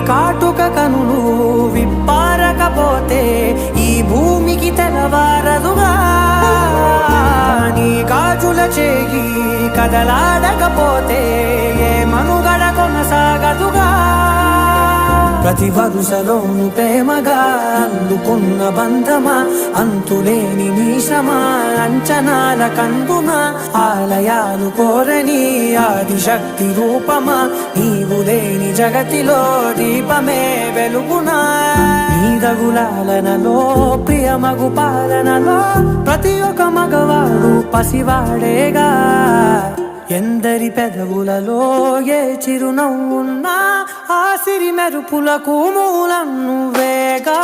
కాటుక కనులు విప్పారకపోతే ఈ భూమికి తెలవారదుగా నీ గాజుల చేయి కదలాడకపోతే ఏ మనుగడ కొనసాగదుగా ప్రతి వరుసలోను ప్రేమగా అందుకున్న బంధమా అంతులేని నీ శ్రమ అంచనాల కందున ఆలయాలు కోరని ఆదిశక్తి రూపమా నీవు లేని జగతిలో దీపమే వెలుగునా నీదగులాలనలో ప్రియమగు పాలనలో ప్రతి ఒక్క మగవాడు పసివాడేగా ఎందరి పెదవులలో ఏ చిరునవ్వున్నా ఆ సిరి మెరుపులకు మూలం నువ్వేగా